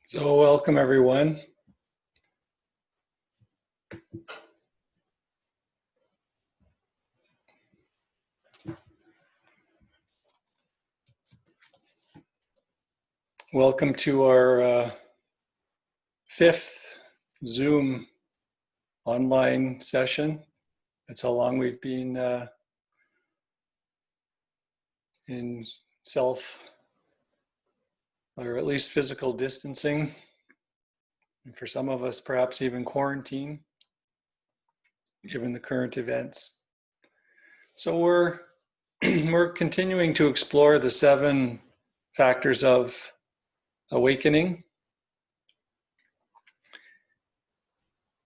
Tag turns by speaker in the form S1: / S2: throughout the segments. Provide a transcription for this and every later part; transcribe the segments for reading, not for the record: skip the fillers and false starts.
S1: So welcome everyone. Welcome to our fifth Zoom online session. That's how long we've been in self, or at least physical distancing. And for some of us, perhaps even quarantine, given the current events. So we're continuing to explore the 7 factors of awakening.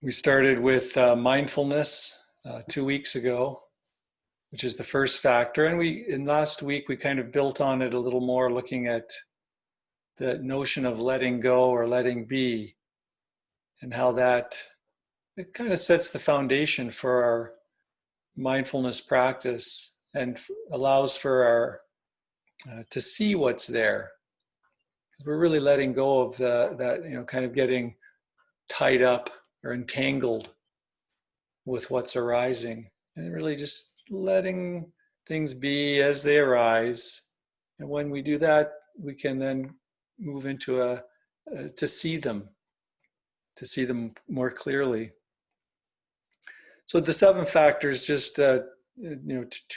S1: We started with mindfulness 2 weeks ago, which is the first factor. And in last week, we kind of built on it a little more, looking at the notion of letting go or letting be, and how it kind of sets the foundation for our mindfulness practice and allows for our to see what's there. Because we're really letting go of that kind of getting tied up or entangled with what's arising, and really just letting things be as they arise. And when we do that, we can then move into to see them more clearly. So the 7 factors, just to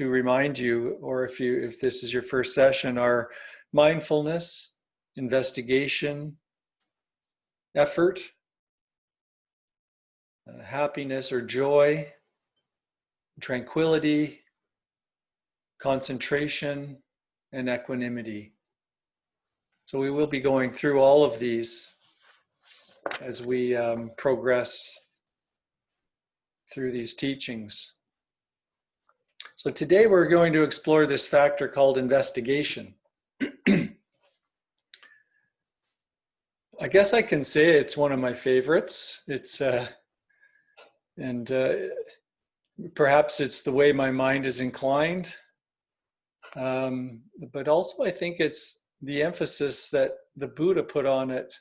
S1: remind you, or if this is your first session, are mindfulness, investigation, effort, happiness or joy, tranquility, concentration, and equanimity. So we will be going through all of these as we progress through these teachings. So today we're going to explore this factor called investigation. I guess I can say it's one of my favorites. Perhaps it's the way my mind is inclined. But also I think it's the emphasis that the Buddha put on it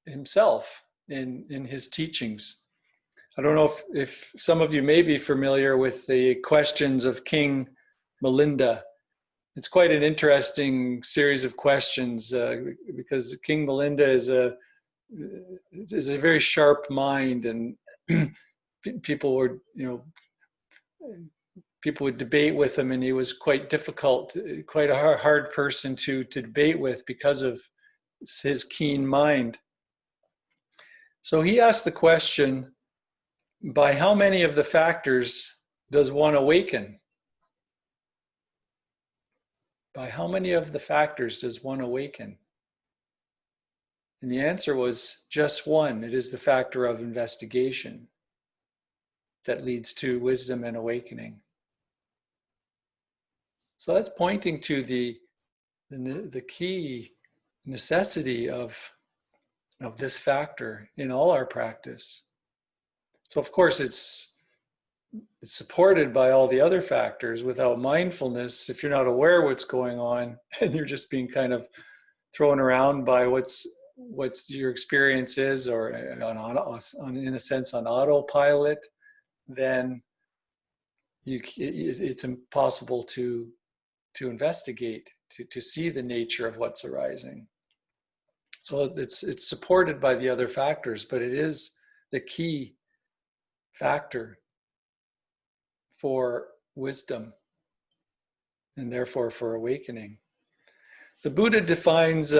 S1: himself in his teachings. I don't know if some of you may be familiar with the questions of King Milinda. It's quite an interesting series of questions because King Milinda is a very sharp mind, and people would debate with him, and he was quite difficult, quite a hard person to debate with because of his keen mind. So he asked the question, by how many of the factors does one awaken? By how many of the factors does one awaken? And the answer was just one. It is the factor of investigation that leads to wisdom and awakening. So that's pointing to the key necessity of this factor in all our practice. So of course it's supported by all the other factors. Without mindfulness, if you're not aware what's going on and you're just being kind of thrown around by what's your experience is, or in a sense on autopilot, then it's impossible to investigate, to see the nature of what's arising. So it's supported by the other factors, but it is the key factor for wisdom and therefore for awakening. The Buddha defines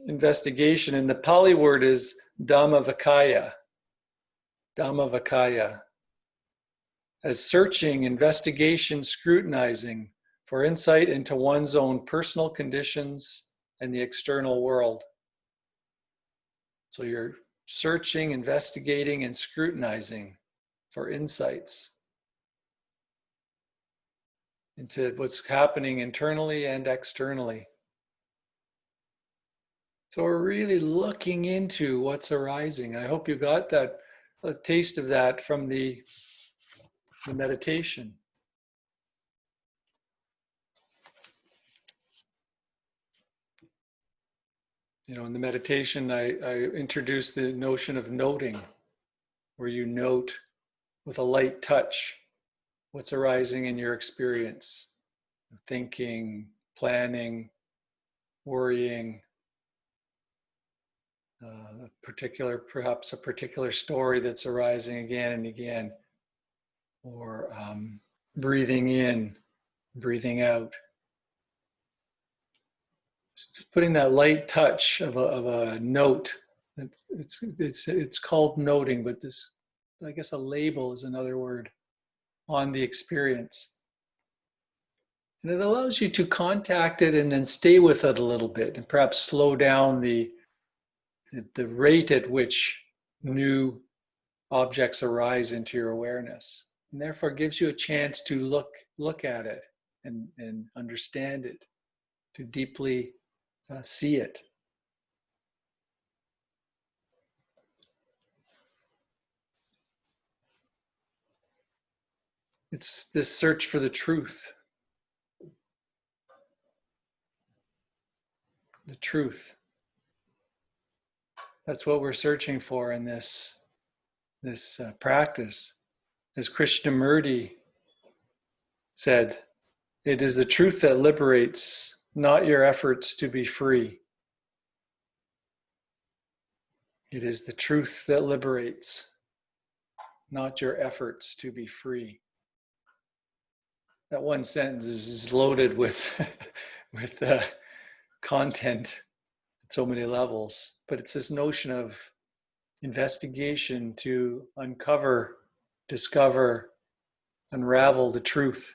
S1: investigation, and the Pali word is Dhammavakaya. Dhammavakaya. As searching, investigation, scrutinizing for insight into one's own personal conditions and the external world. So you're searching, investigating, and scrutinizing for insights into what's happening internally and externally. So we're really looking into what's arising. I hope you got a taste of that from the meditation. In the meditation, I introduced the notion of noting, where you note with a light touch what's arising in your experience, thinking, planning, worrying, perhaps a particular story that's arising again and again, or breathing in, breathing out. Just putting that light touch of a note. It's called noting, but this, I guess, a label is another word on the experience. And it allows you to contact it and then stay with it a little bit, and perhaps slow down the rate at which new objects arise into your awareness, and therefore gives you a chance to look at it and understand it, to deeply see it. It's this search for the truth. The truth. That's what we're searching for in this practice. As Krishnamurti said, it is the truth that liberates, not your efforts to be free. It is the truth that liberates, not your efforts to be free. That one sentence is loaded with with content at so many levels, but it's this notion of investigation to uncover, discover, unravel the truth.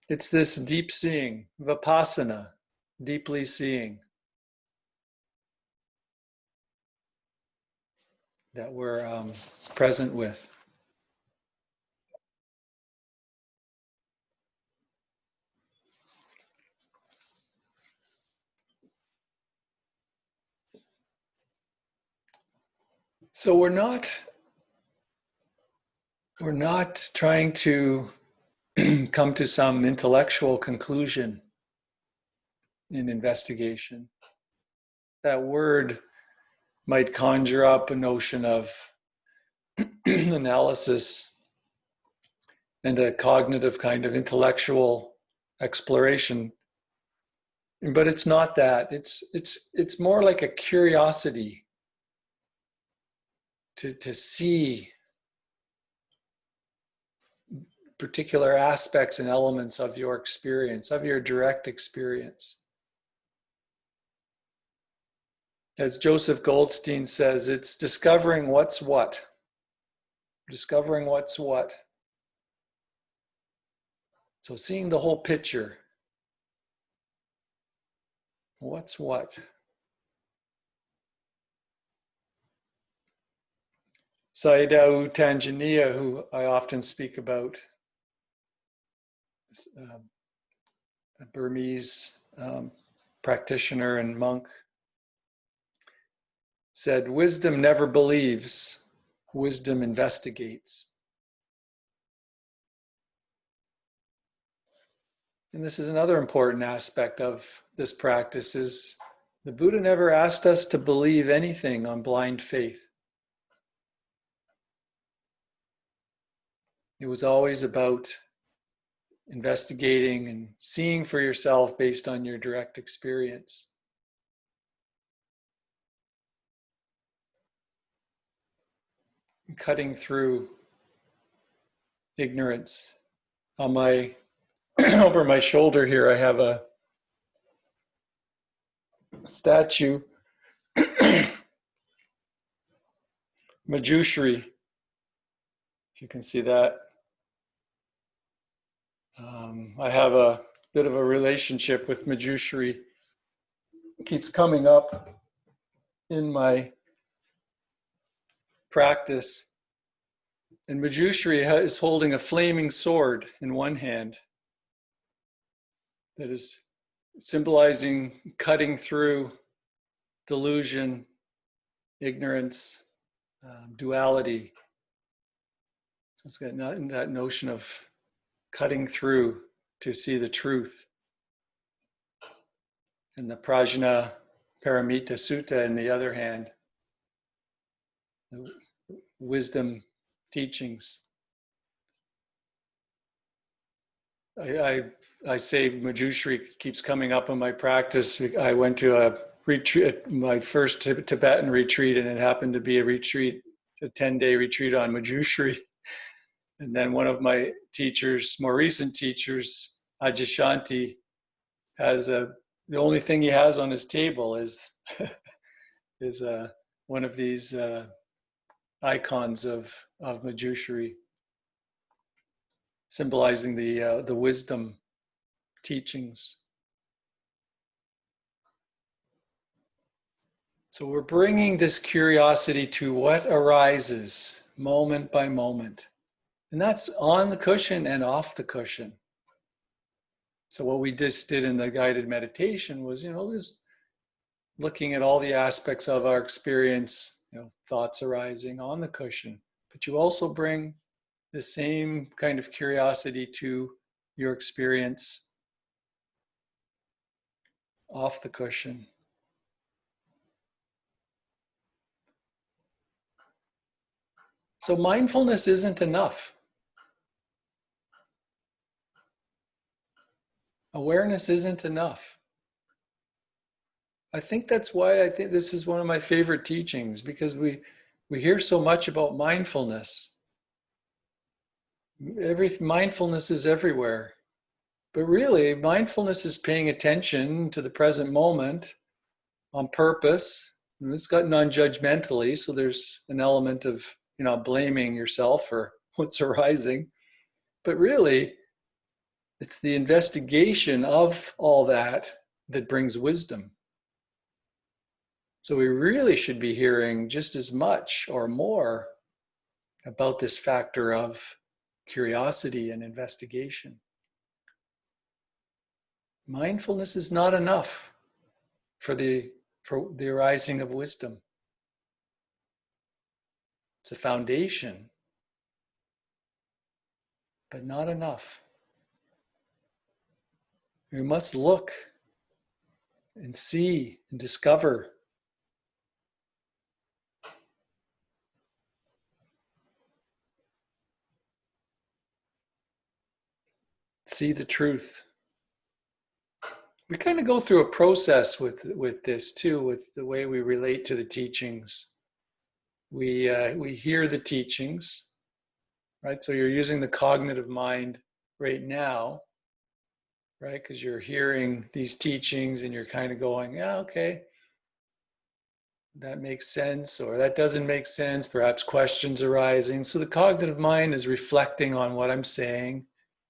S1: It's this deep seeing, vipassana, deeply seeing, that we're present with. So we're not trying to come to some intellectual conclusion in investigation. That word might conjure up a notion of analysis and a cognitive kind of intellectual exploration, but it's not that. It's more like a curiosity to see particular aspects and elements of your experience, of your direct experience. As Joseph Goldstein says, it's discovering what's what. Discovering what's what. So seeing the whole picture. What's what? Sayadaw Tanjaniya, who I often speak about, a Burmese practitioner and monk, said, "Wisdom never believes, wisdom investigates." And this is another important aspect of this practice, is the Buddha never asked us to believe anything on blind faith. It was always about investigating and seeing for yourself based on your direct experience. Cutting through ignorance. On my over my shoulder here, I have a statue, Manjushri, if you can see that. I have a bit of a relationship with Manjushri. It keeps coming up in my practice. And Manjushri is holding a flaming sword in one hand that is symbolizing cutting through delusion, ignorance, duality. So it's got that notion of cutting through to see the truth. and the Prajna Paramita Sutta in the other hand, the wisdom teachings. I say Manjushri keeps coming up in my practice. I went to a retreat, my first Tibetan retreat, and it happened to be a 10-day retreat on Manjushri. And then one of my teachers, more recent teachers, Ajashanti, has the only thing he has on his table is is one of these icons of Manjushri, symbolizing the wisdom teachings. So we're bringing this curiosity to what arises moment by moment. And that's on the cushion and off the cushion. So what we just did in the guided meditation was, just looking at all the aspects of our experience, thoughts arising on the cushion. But you also bring the same kind of curiosity to your experience off the cushion. So mindfulness isn't enough. Awareness isn't enough. I think that's why I think this is one of my favorite teachings, because we hear so much about mindfulness. Mindfulness is everywhere. But really, mindfulness is paying attention to the present moment on purpose. It's got non-judgmentally, so there's an element of blaming yourself for what's arising. But really, it's the investigation of all that brings wisdom. So we really should be hearing just as much or more about this factor of curiosity and investigation. Mindfulness is not enough for the arising of wisdom. It's a foundation, but not enough. We must look and see and discover. See the truth. We kind of go through a process with this too, with the way we relate to the teachings. We hear the teachings, right? So you're using the cognitive mind right now, right? Because you're hearing these teachings and you're kind of going, yeah, okay, that makes sense, or that doesn't make sense. Perhaps questions arising. So the cognitive mind is reflecting on what I'm saying,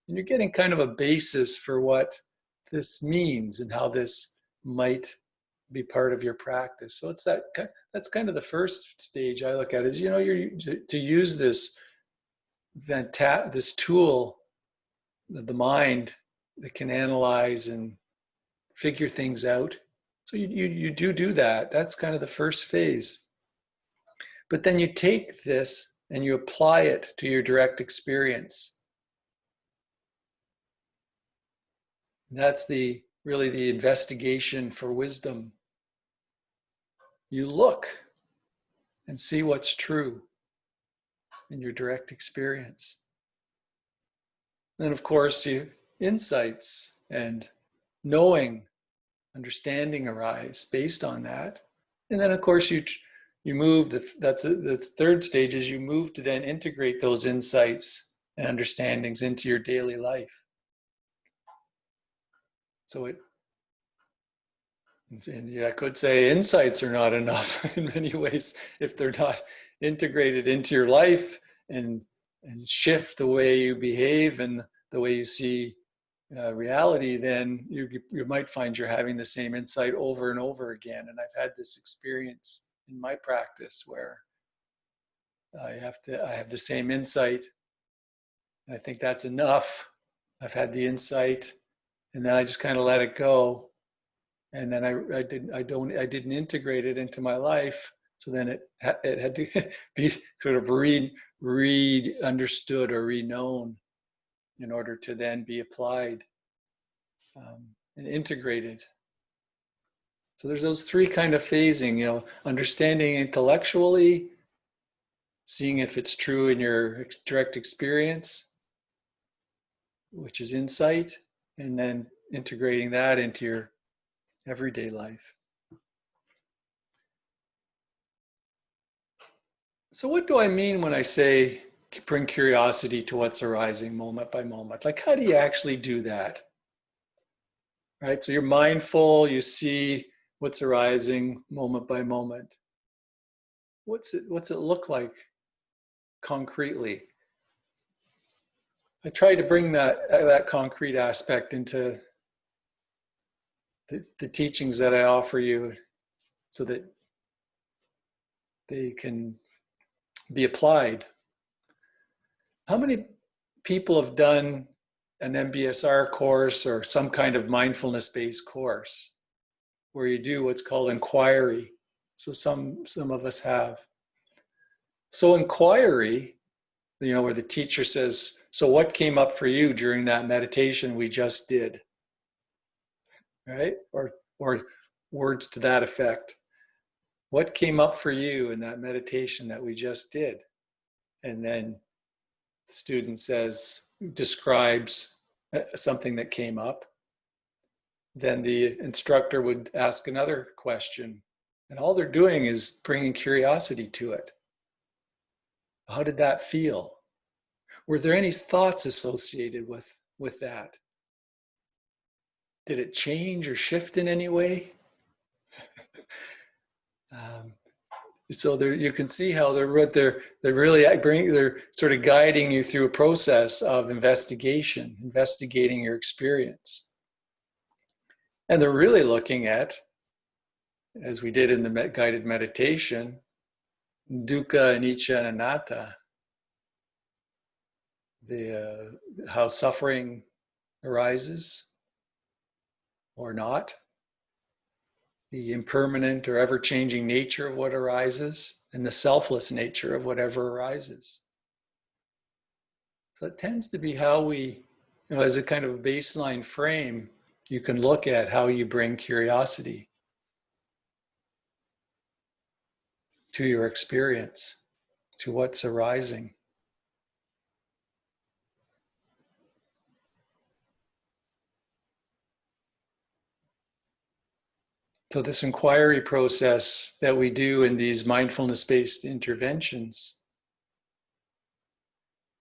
S1: and you're getting kind of a basis for what this means and how this might be part of your practice. So it's that's kind of the first stage I look at is, you're to use this tool, the mind, that can analyze and figure things out. So you do that. That's kind of the first phase. But then you take this and you apply it to your direct experience. That's really the investigation for wisdom. You look and see what's true in your direct experience. Then, of course, insights and knowing, understanding arise based on that. And then, of course, you move. That's the third stage is you move to then integrate those insights and understandings into your daily life. So I could say insights are not enough in many ways if they're not integrated into your life and shift the way you behave and the way you see reality. Then you might find you're having the same insight over and over again. And I've had this experience in my practice where I have the same insight. And I think that's enough. I've had the insight, and then I just kind of let it go. And then I didn't integrate it into my life. So then it had to be sort of understood or re-known in order to then be applied and integrated. So there's those three kind of phasing, understanding intellectually, seeing if it's true in your direct experience, which is insight, and then integrating that into your everyday life. So what do I mean when I say bring curiosity to what's arising moment by moment? Like, how do you actually do that? Right? So you're mindful, you see what's arising moment by moment. What's it look like concretely? I try to bring that concrete aspect into the teachings that I offer you so that they can be applied. How many people have done an MBSR course or some kind of mindfulness-based course where you do what's called inquiry? So some of us have. So inquiry, where the teacher says, so what came up for you during that meditation we just did? Right? Or words to that effect. What came up for you in that meditation that we just did? And then the student describes something that came up. Then the instructor would ask another question. And all they're doing is bringing curiosity to it. How did that feel? Were there any thoughts associated with that? Did it change or shift in any way? So there, you can see how they're sort of guiding you through a process of investigating your experience. And they're really looking at, as we did in the guided meditation, dukkha, anicca, and anatta, how suffering arises or not, the impermanent or ever-changing nature of what arises, and the selfless nature of whatever arises. So it tends to be how we, as a kind of a baseline frame, you can look at how you bring curiosity to your experience, to what's arising. So this inquiry process that we do in these mindfulness-based interventions,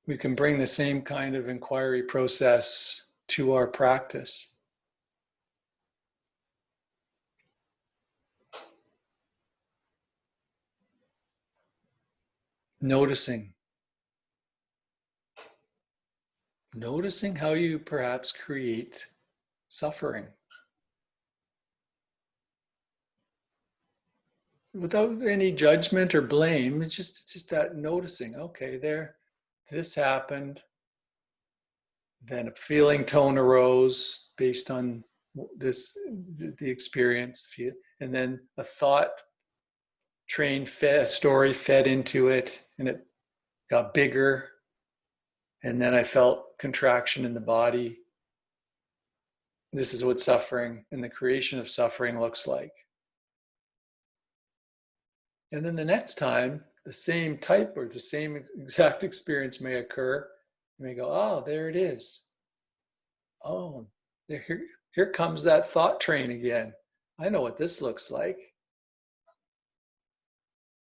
S1: we can bring the same kind of inquiry process to our practice. Noticing how you perhaps create suffering without any judgment or blame. It's just that noticing. Okay, this happened. Then a feeling tone arose based on the experience, and then a thought train a story fed into it, and it got bigger. And then I felt contraction in the body. This is what suffering and the creation of suffering looks like. And then the next time, the same type or the same exact experience may occur. You may go, oh, there it is. Oh, here comes that thought train again. I know what this looks like.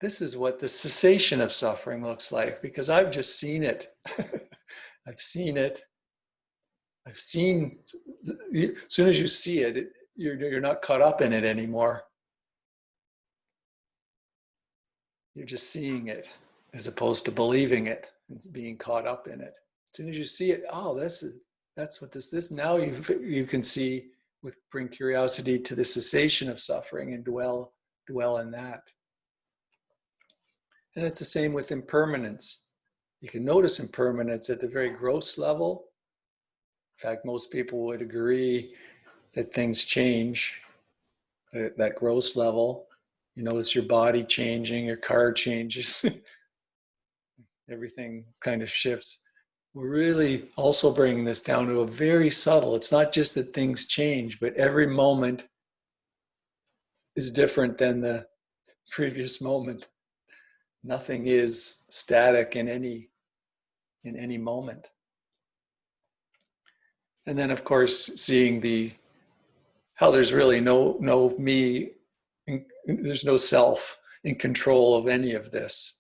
S1: This is what the cessation of suffering looks like, because I've just seen it. I've seen it. As soon as you see it, you're not caught up in it anymore. You're just seeing it as opposed to believing it and being caught up in it. As soon as you see it, oh, that's what this. Now you can see, bring curiosity to the cessation of suffering and dwell in that. And it's the same with impermanence. You can notice impermanence at the very gross level. In fact, most people would agree that things change at that gross level. You notice your body changing, your car changes, everything kind of shifts. We're really also bringing this down to a very subtle, it's not just that things change, but every moment is different than the previous moment. Nothing is static in any moment. And then, of course, seeing how there's really no me, there's no self in control of any of this.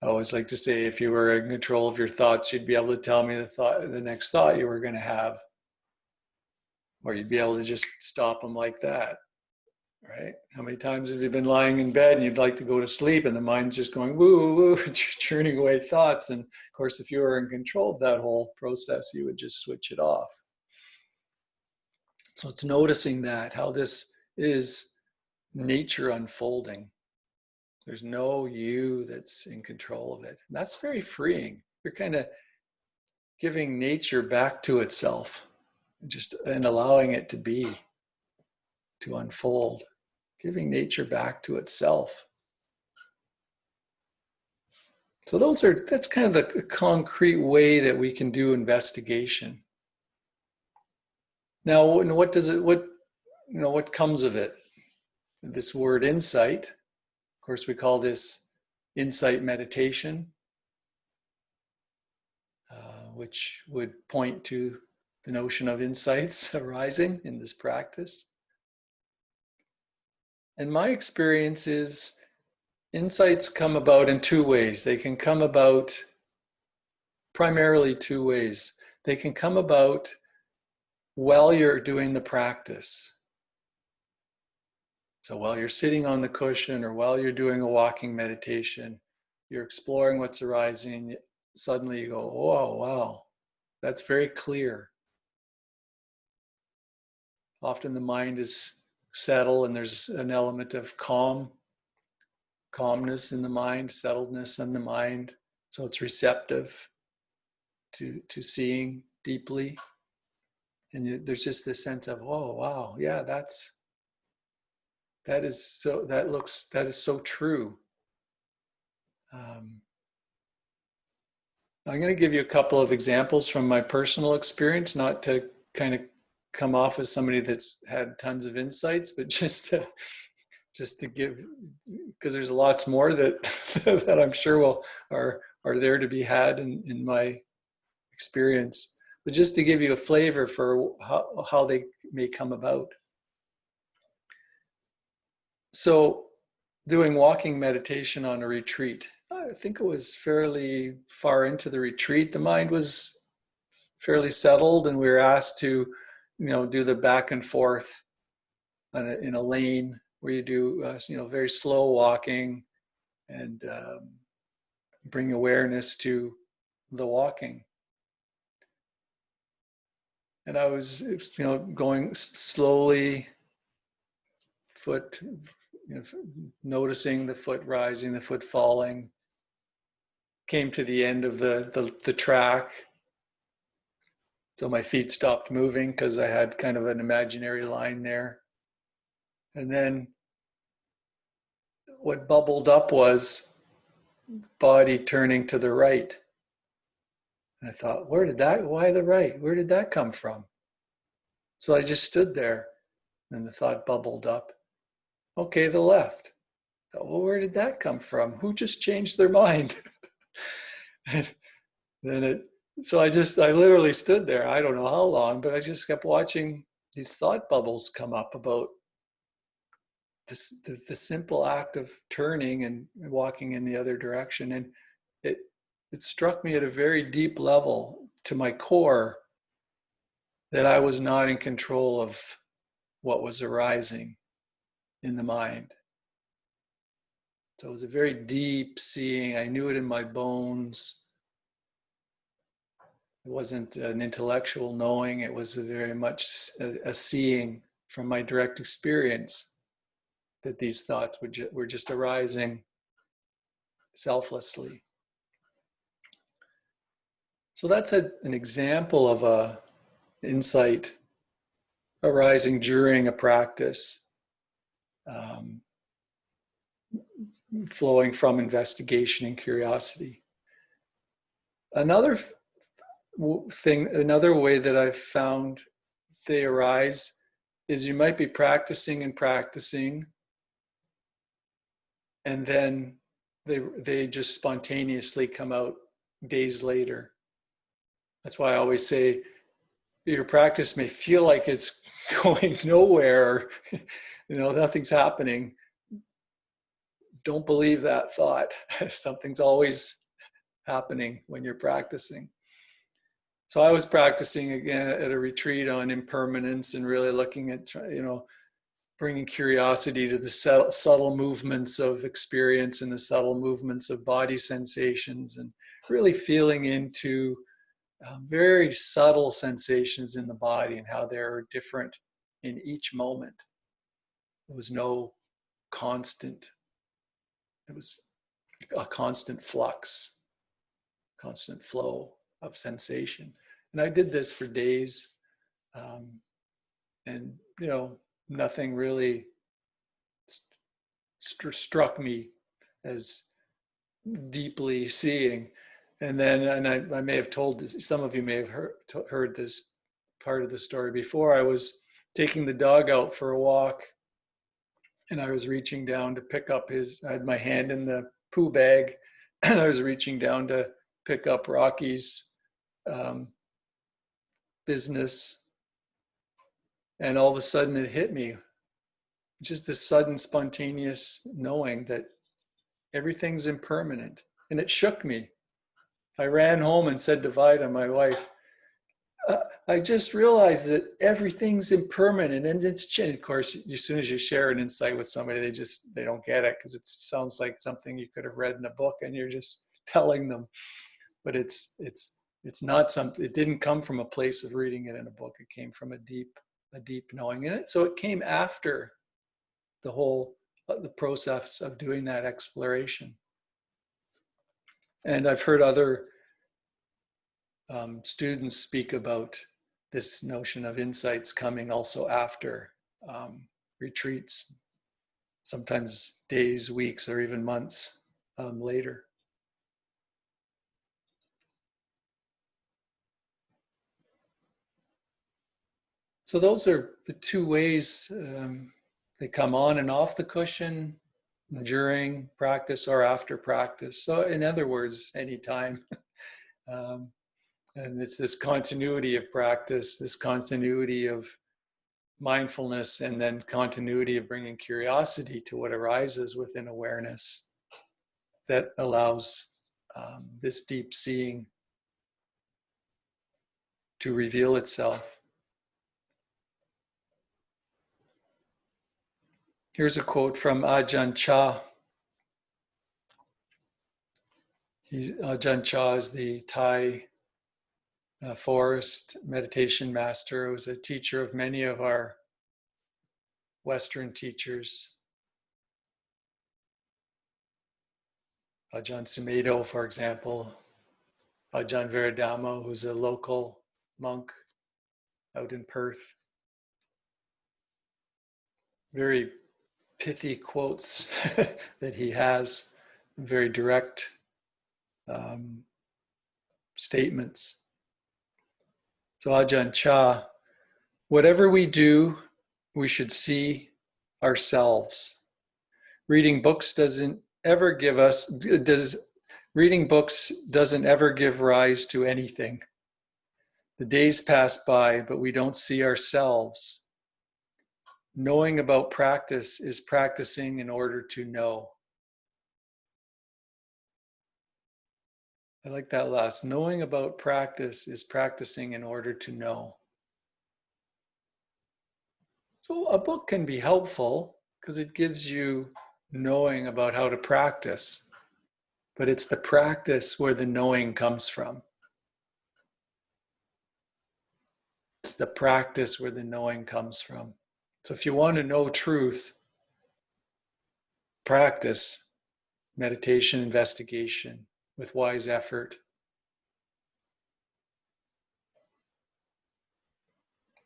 S1: I always like to say, if you were in control of your thoughts, you'd be able to tell me the next thought you were going to have, or you'd be able to just stop them like that, right? How many times have you been lying in bed and you'd like to go to sleep and the mind's just going woo, woo, churning away thoughts? And of course, if you were in control of that whole process, you would just switch it off. So it's noticing that, how this is nature unfolding. There's no you that's in control of it. And that's very freeing. You're kind of giving nature back to itself, and allowing it to unfold, giving nature back to itself. So that's kind of the concrete way that we can do investigation. Now, what comes of it? This word insight, of course, we call this insight meditation, which would point to the notion of insights arising in this practice. And my experience is insights come about in two ways. They can come about primarily two ways. They can come about while you're doing the practice. So while you're sitting on the cushion or while you're doing a walking meditation, you're exploring what's arising. Suddenly you go, oh, wow, that's very clear. Often the mind is settled and there's an element of calmness in the mind, settledness in the mind. So it's receptive to seeing deeply. And there's just this sense of, oh, wow, yeah, that is so true. I'm going to give you a couple of examples from my personal experience, not to kind of come off as somebody that's had tons of insights, but just to give, because there's lots more that that I'm sure are there to be had in my experience, but just to give you a flavor for how they may come about. So doing walking meditation on a retreat, I think it was fairly far into the retreat. The mind was fairly settled and we were asked to, do the back and forth in a lane where you do, very slow walking and bring awareness to the walking. And I was, going slowly, noticing the foot rising, the foot falling. Came to the end of the track. So my feet stopped moving because I had kind of an imaginary line there. And then what bubbled up was body turning to the right. And I thought, why the right? Where did that come from? So I just stood there and the thought bubbled up. Okay, the left. I thought, well, where did that come from? Who just changed their mind? And then I literally stood there. I don't know how long, but I just kept watching these thought bubbles come up about the simple act of turning and walking in the other direction. And it struck me at a very deep level to my core that I was not in control of what was arising in the mind. So it was a very deep seeing. I knew it in my bones. It wasn't an intellectual knowing. It was very much a seeing from my direct experience that these thoughts were just arising selflessly. So that's an example of a insight arising during a practice, flowing from investigation and curiosity. Another way that I've found they arise is you might be practicing and practicing, and then they just spontaneously come out days later. That's why I always say your practice may feel like it's going nowhere, nothing's happening. Don't believe that thought. Something's always happening when you're practicing. So I was practicing again at a retreat on impermanence and really looking at, bringing curiosity to the subtle movements of experience and the subtle movements of body sensations, and really feeling into very subtle sensations in the body and how they're different in each moment. There was no constant. It was a constant flux, constant flow of sensation. And I did this for days. And, nothing really struck me as deeply seeing. And then, I may have told this, some of you may have heard this part of the story before. I was taking the dog out for a walk, and I was reaching down to pick up I had my hand in the poo bag, and I was reaching down to pick up Rocky's business. And all of a sudden it hit me, just this sudden spontaneous knowing that everything's impermanent. And it shook me. I ran home and said to Vida, my wife, I just realized that everything's impermanent and it's changed. Of course, as soon as you share an insight with somebody, they don't get it, because it sounds like something you could have read in a book and you're just telling them. But it's not something, it didn't come from a place of reading it in a book. It came from a deep knowing in it. So it came after the process of doing that exploration. And I've heard other students speak about this notion of insights coming also after retreats, sometimes days, weeks, or even months later. So those are the two ways they come on and off the cushion, during practice or after practice. So in other words, anytime. And it's this continuity of practice, this continuity of mindfulness, and then continuity of bringing curiosity to what arises within awareness that allows this deep seeing to reveal itself. Here's a quote from Ajahn Chah. Ajahn Chah is the Thai forest meditation master, who was a teacher of many of our Western teachers. Ajahn Sumedho, for example. Ajahn Viradhamma, who's a local monk out in Perth. Very pithy quotes that he has, very direct statements. So Ajahn Chah, whatever we do, we should see ourselves. Reading books doesn't ever give rise to anything. The days pass by, but we don't see ourselves. Knowing about practice is practicing in order to know. I like that last. Knowing about practice is practicing in order to know. So a book can be helpful because it gives you knowing about how to practice, but it's the practice where the knowing comes from. It's the practice where the knowing comes from. So if you want to know truth, practice meditation, investigation with wise effort.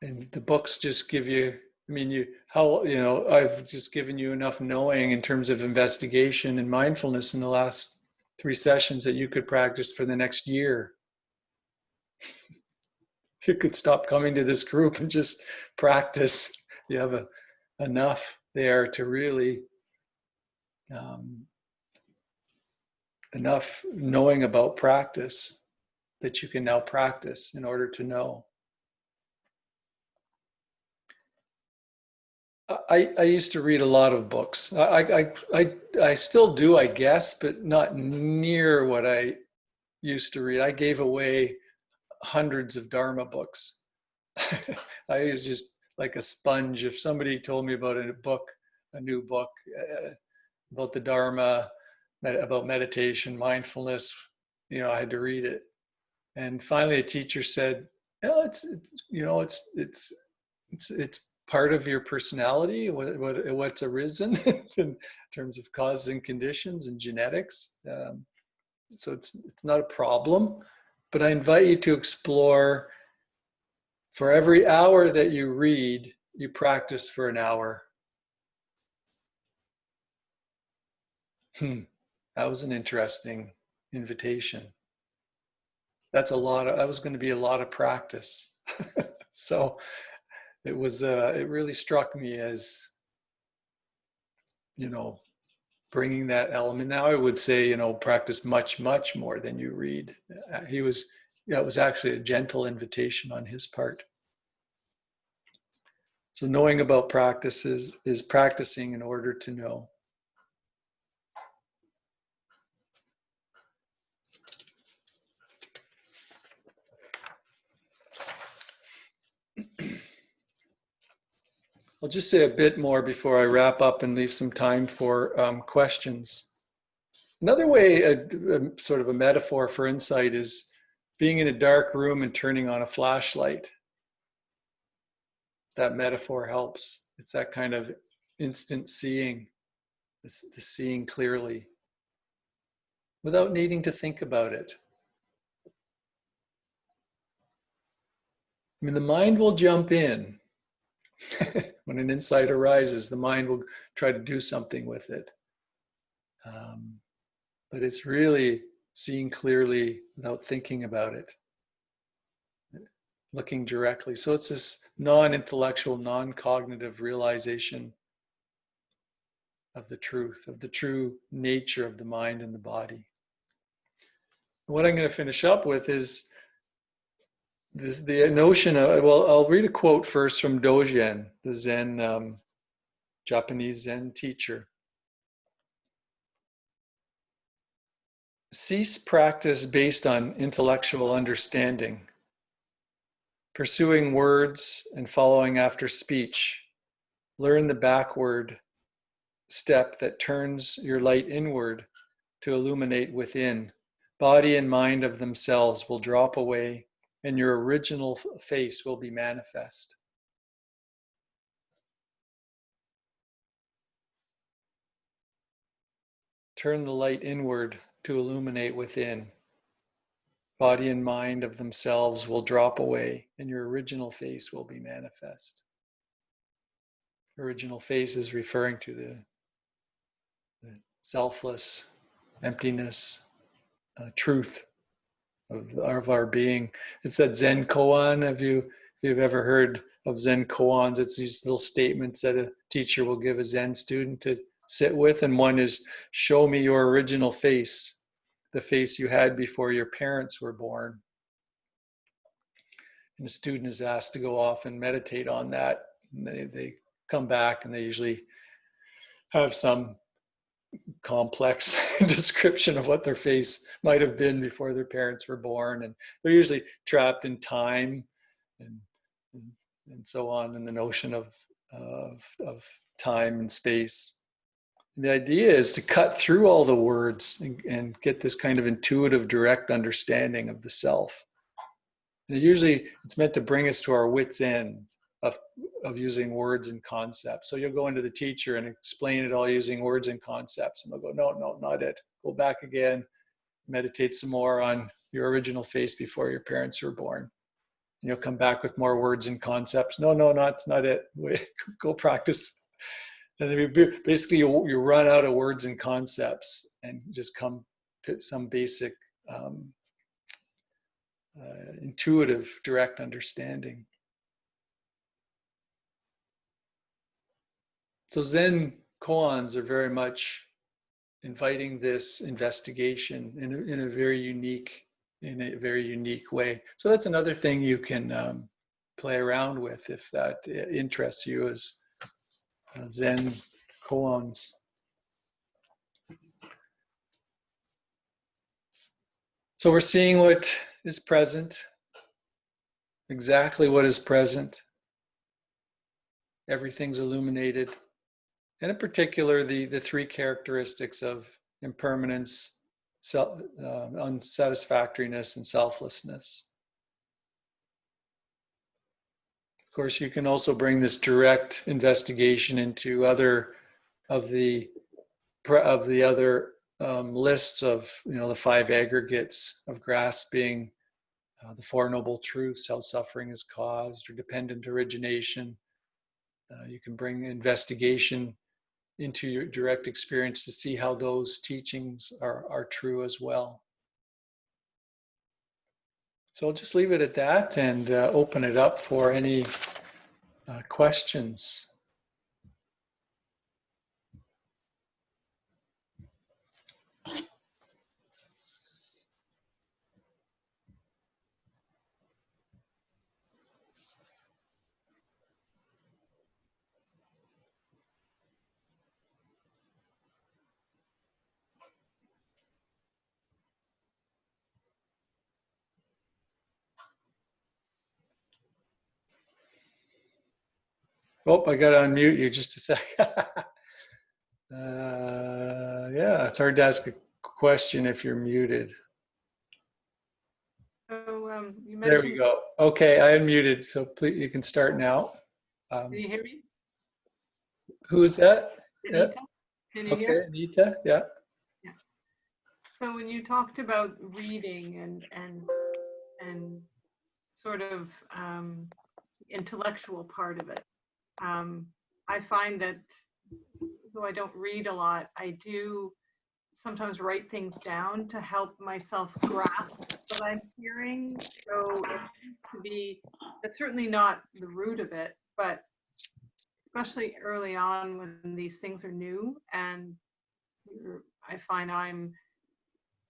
S1: And the books just give you, I've just given you enough knowing in terms of investigation and mindfulness in the last 3 sessions that you could practice for the next year. You could stop coming to this group and just practice you have enough there to really, um, enough knowing about practice that you can now practice in order to know. I used to read a lot of books. I still do, I guess, but not near what I used to read. I gave away hundreds of Dharma books. I was just like a sponge. If somebody told me about a new book about the Dharma, about meditation, mindfulness, I had to read it. And finally, a teacher said, "Oh, it's part of your personality, what's arisen in terms of causes and conditions and genetics. So it's not a problem, but I invite you to explore. For every hour that you read, you practice for an hour." That was an interesting invitation. That was going to be a lot of practice. So it really struck me as, bringing that element. Now I would say, practice much, much more than you read. That was actually a gentle invitation on his part. So knowing about practices is practicing in order to know. I'll just say a bit more before I wrap up and leave some time for questions. Another way, a sort of a metaphor for insight, is being in a dark room and turning on a flashlight. That metaphor helps. It's that kind of instant seeing, the seeing clearly, without needing to think about it. I mean, the mind will jump in. When an insight arises, the mind will try to do something with it. But it's really seeing clearly without thinking about it, looking directly. So it's this non-intellectual, non-cognitive realization of the truth, of the true nature of the mind and the body. What I'm going to finish up with is the notion of, well, I'll read a quote first from Dogen, the Zen, Japanese Zen teacher. Cease practice based on intellectual understanding, pursuing words and following after speech. Learn the backward step that turns your light inward to illuminate within. Body and mind of themselves will drop away, and your original face will be manifest. Turn the light inward to illuminate within. Body and mind of themselves will drop away, and your original face will be manifest. Original face is referring to the selfless emptiness, truth of our being. It's that Zen koan. If you've ever heard of Zen koans, it's these little statements that a teacher will give a Zen student to sit with, and one is, show me your original face, the face you had before your parents were born. And the student is asked to go off and meditate on that. And they come back, and they usually have some complex description of what their face might have been before their parents were born, and they're usually trapped in time and so on, in the notion of time and space. And the idea is to cut through all the words and get this kind of intuitive, direct understanding of the self. And usually it's meant to bring us to our wits' end of using words and concepts. So you'll go into the teacher and explain it all using words and concepts, and they'll go, no, not it. Go back again, meditate some more on your original face before your parents were born. And you'll come back with more words and concepts. No, that's not it. Go practice. And then basically you run out of words and concepts and just come to some basic intuitive, direct understanding. So Zen koans are very much inviting this investigation in a very unique way. So that's another thing you can play around with if that interests you, is Zen koans. So we're seeing what is present, exactly what is present. Everything's illuminated. And in particular, the three characteristics of impermanence, unsatisfactoriness, and selflessness. Of course, you can also bring this direct investigation into other of the other lists of, the five aggregates of grasping, the Four Noble Truths, how suffering is caused, or dependent origination. You can bring investigation into your direct experience to see how those teachings are true as well. So I'll just leave it at that and open it up for any questions. Oh, I got to unmute you just a second. Yeah, it's hard to ask a question if you're muted.
S2: So you
S1: There we
S2: mentioned.
S1: go. Okay, I unmuted, so please, you can start now.
S2: Can you hear me?
S1: Who is that?
S2: Anita? Can you hear?
S1: Okay, Anita, yeah.
S2: Yeah. So when you talked about reading and sort of intellectual part of it, I find that though I don't read a lot, I do sometimes write things down to help myself grasp what I'm hearing. So it seems to be, that's certainly not the root of it, but especially early on when these things are new, and I find I'm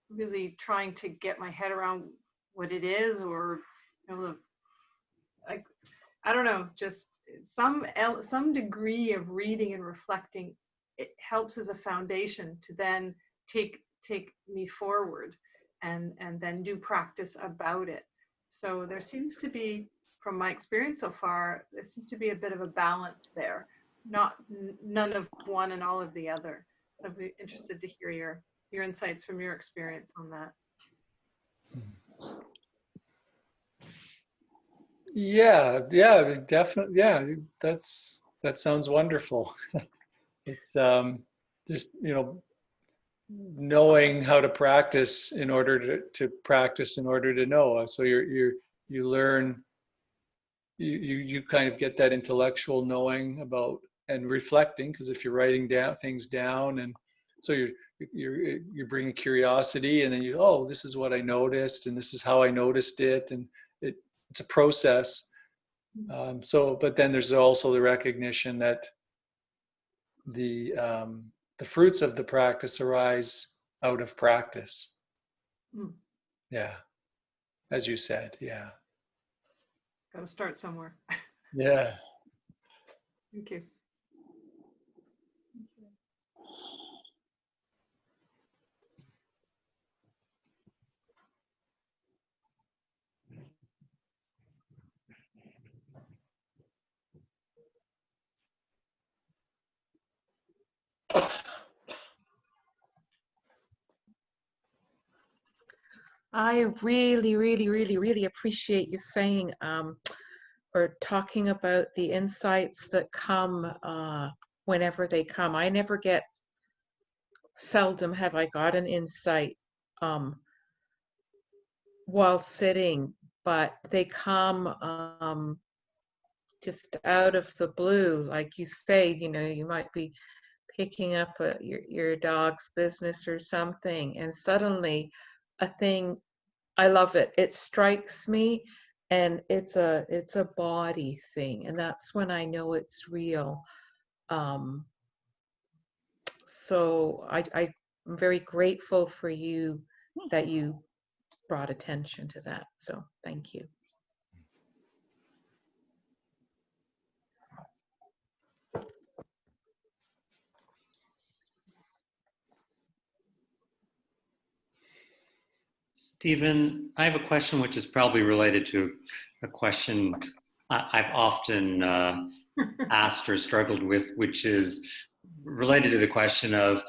S2: really trying to get my head around what it is, or like, I don't know, just some degree of reading and reflecting. It helps as a foundation to then take me forward and then do practice about it. So there seems to be, from my experience so far, there seems to be a bit of a balance there, not none of one and all of the other. I'd be interested to hear your insights from your experience on that.
S1: Yeah, definitely. Yeah, that sounds wonderful. It's just, knowing how to practice in order to practice in order to know. So you learn, you kind of get that intellectual knowing about and reflecting, because if you're writing down things down, and so you're bringing curiosity, and then oh, this is what I noticed, and this is how I noticed it, and it's a process. But then there's also the recognition that the fruits of the practice arise out of practice. Yeah, as you said. Yeah.
S2: Got to start somewhere.
S1: Yeah.
S2: Thank you.
S3: I really, really, really, really appreciate you saying or talking about the insights that come whenever they come. I never get, seldom have I got an insight while sitting, but they come just out of the blue. Like you say, you might be picking up your dog's business or something, and suddenly a thing, I love it. It strikes me, and it's a body thing, and that's when I know it's real. So I'm very grateful for you that you brought attention to that. So thank you.
S4: Stephen, I have a question which is probably related to a question I've often asked or struggled with, which is related to the question of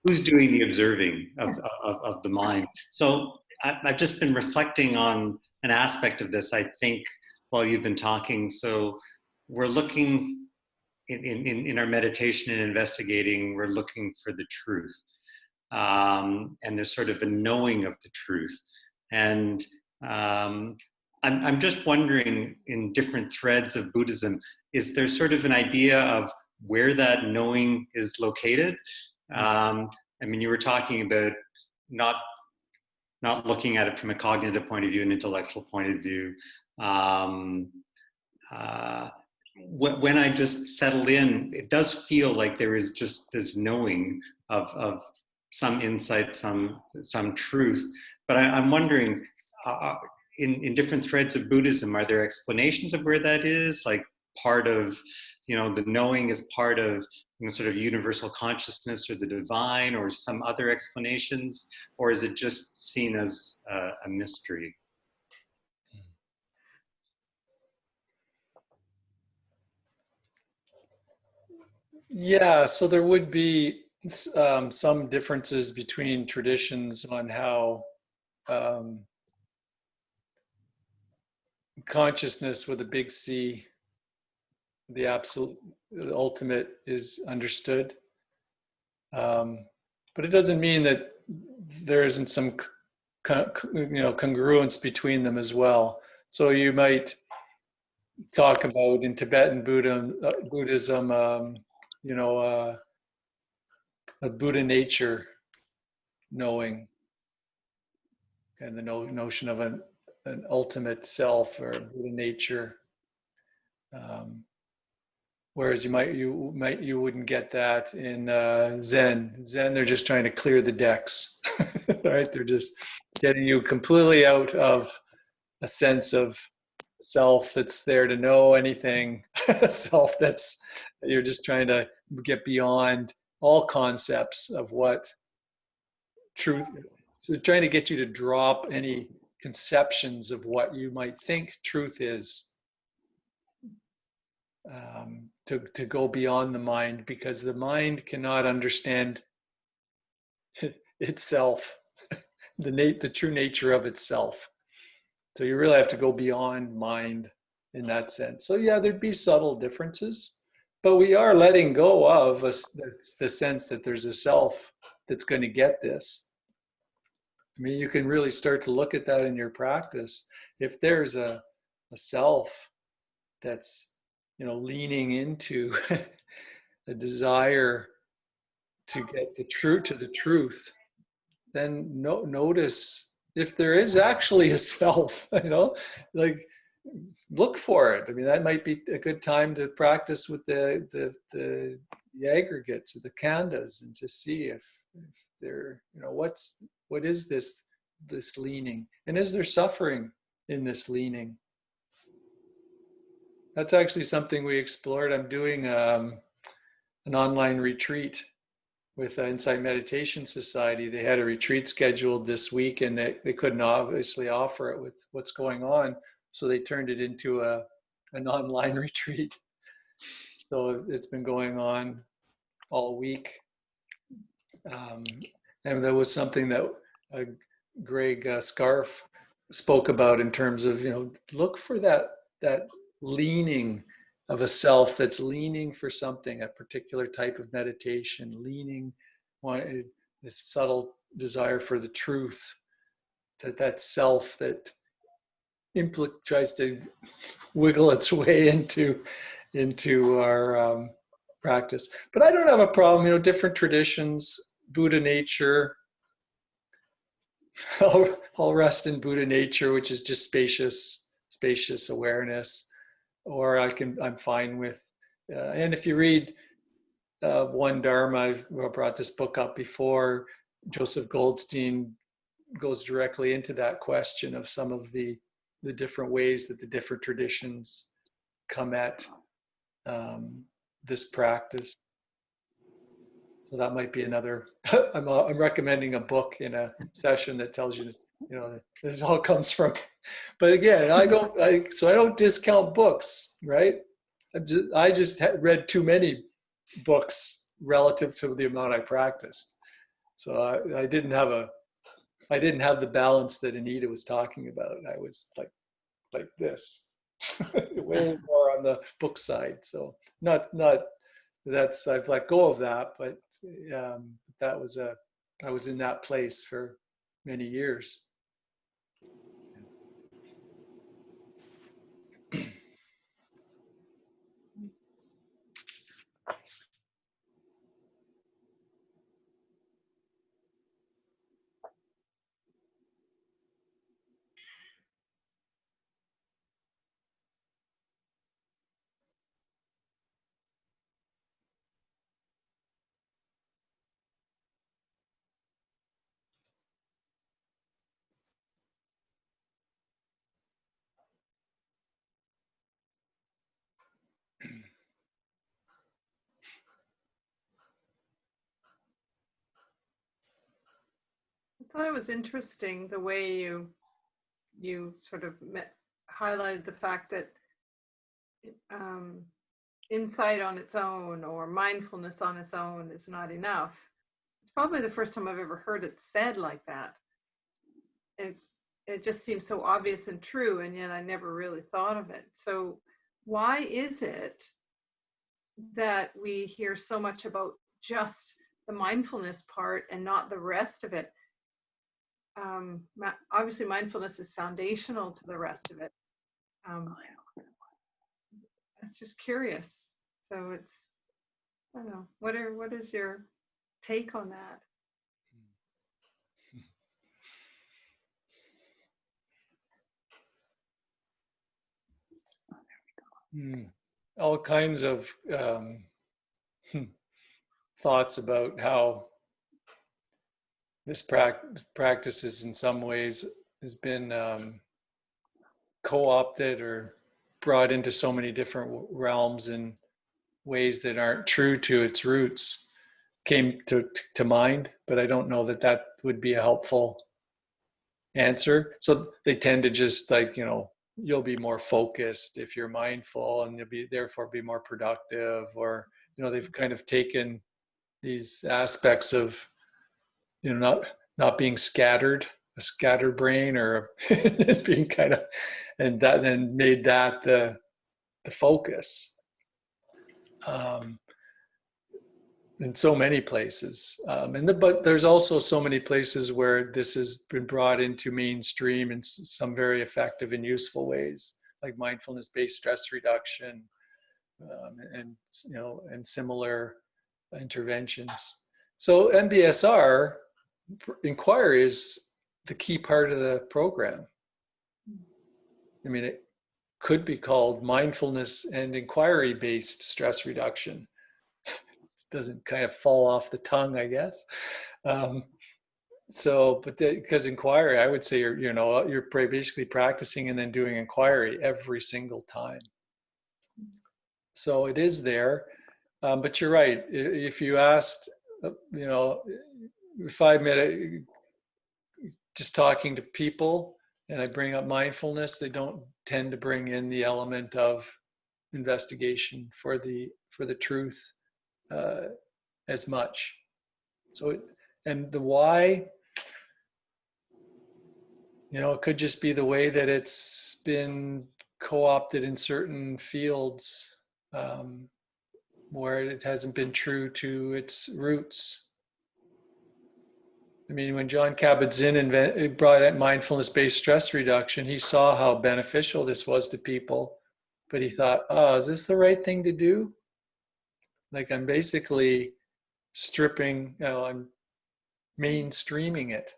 S4: who's doing the observing of the mind. So I've just been reflecting on an aspect of this, I think, while you've been talking. So we're looking in our meditation and investigating, we're looking for the truth. And there's sort of a knowing of the truth. And I'm just wondering, in different threads of Buddhism, is there sort of an idea of where that knowing is located? I mean, you were talking about not looking at it from a cognitive point of view, an intellectual point of view. When I just settle in, it does feel like there is just this knowing of some insight, some truth. But I'm wondering, in different threads of Buddhism, are there explanations of where that is? Like part of, the knowing is part of, sort of universal consciousness or the divine, or some other explanations, or is it just seen as a mystery?
S1: Yeah, so there would be some differences between traditions on how consciousness with a big C, the absolute, the ultimate, is understood. But it doesn't mean that there isn't some congruence between them as well. So you might talk about in Tibetan Buddhism, a Buddha nature knowing, and the notion of an ultimate self or Buddha nature. Whereas you wouldn't get that in Zen. Zen, they're just trying to clear the decks, right? They're just getting you completely out of a sense of self that's there to know anything. Self that's, you're just trying to get beyond all concepts of what truth is. So they're trying to get you to drop any conceptions of what you might think truth is. To go beyond the mind, because the mind cannot understand itself, the true nature of itself. So you really have to go beyond mind in that sense. So yeah, there'd be subtle differences, but we are letting go of the sense that there's a self that's going to get this. I mean, you can really start to look at that in your practice. If there's a self that's leaning into a desire to get to the truth, then notice if there is actually a self, like look for it. I mean, that might be a good time to practice with the aggregates, the khandhas, and just see if they're, what is this leaning, and is there suffering in this leaning? That's actually something we explored. I'm doing an online retreat with Insight Meditation Society. They had a retreat scheduled this week, and they couldn't obviously offer it with what's going on, so they turned it into an online retreat. So it's been going on all week. And there was something that Greg Scarf spoke about in terms of, look for that leaning of a self that's leaning for something, a particular type of meditation, leaning, this subtle desire for the truth, that self that tries to wiggle its way into our practice. But I don't have a problem, different traditions, Buddha nature. I'll rest in Buddha nature, which is just spacious awareness. Or I'm fine with, and if you read One Dharma, I've brought this book up before. Joseph Goldstein goes directly into that question of some of the different ways that the different traditions come at this practice. So that might be another. I'm recommending a book in a session that tells you, this all comes from. But again, I don't discount books, right? I just read too many books relative to the amount I practiced. So I didn't have the balance that Anita was talking about. I was like this, way more on the book side. So not that's, I've let go of that, but I was in that place for many years.
S2: I thought it was interesting the way you sort of highlighted the fact that insight on its own or mindfulness on its own is not enough. It's probably the first time I've ever heard it said like that. It just seems so obvious and true, and yet I never really thought of it. So why is it that we hear so much about just the mindfulness part and not the rest of it? Obviously mindfulness is foundational to the rest of it. I'm just curious. So I don't know, what is your take on that?
S1: All kinds of thoughts about how this practice is in some ways has been co-opted or brought into so many different realms in ways that aren't true to its roots came to mind, but I don't know that would be a helpful answer. So they tend to just you'll be more focused if you're mindful, and you'll therefore be more productive, or they've kind of taken these aspects of not being scattered, a scattered brain, or being kind of, and that then made that the focus in so many places. But there's also so many places where this has been brought into mainstream in some very effective and useful ways, like mindfulness-based stress reduction, and similar interventions. So MBSR inquiry is the key part of the program. I mean, it could be called mindfulness and inquiry-based stress reduction. It doesn't kind of fall off the tongue, I guess. Because inquiry, I would say you're basically practicing and then doing inquiry every single time. So it is there, but you're right. If you asked, 5 minutes, just talking to people, and I bring up mindfulness, they don't tend to bring in the element of investigation for the truth as much. So, and the why, it could just be the way that it's been co-opted in certain fields where it hasn't been true to its roots. I mean, when John Kabat-Zinn brought out mindfulness-based stress reduction, he saw how beneficial this was to people, but he thought, is this the right thing to do? Like, I'm basically I'm mainstreaming it,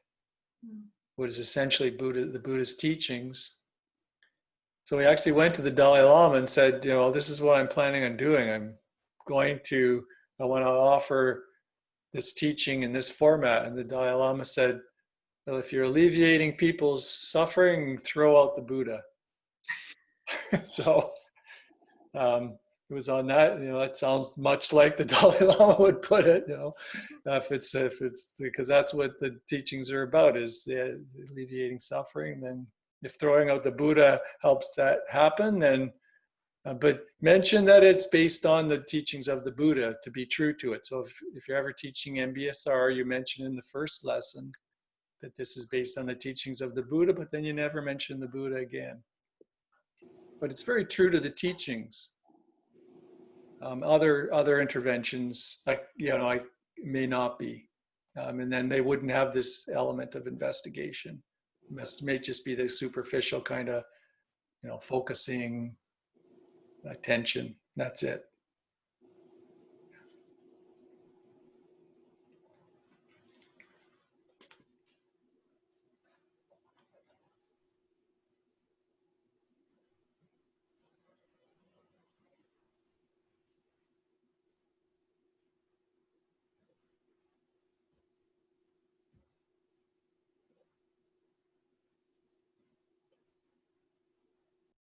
S1: what is essentially the Buddhist teachings. So he actually went to the Dalai Lama and said, this is what I'm planning on doing. I'm going to I want to offer this teaching in this format. And the Dalai Lama said, well, if you're alleviating people's suffering, throw out the Buddha. So it was on that, that sounds much like the Dalai Lama would put it, if it's because that's what the teachings are about, is alleviating suffering. Then if throwing out the Buddha helps that happen, then but mention that it's based on the teachings of the Buddha to be true to it. So if you're ever teaching MBSR, you mention in the first lesson that this is based on the teachings of the Buddha, but then you never mention the Buddha again. But it's very true to the teachings. Other interventions, I may not be, and then they wouldn't have this element of investigation. It may just be the superficial kind of, focusing attention. That's it.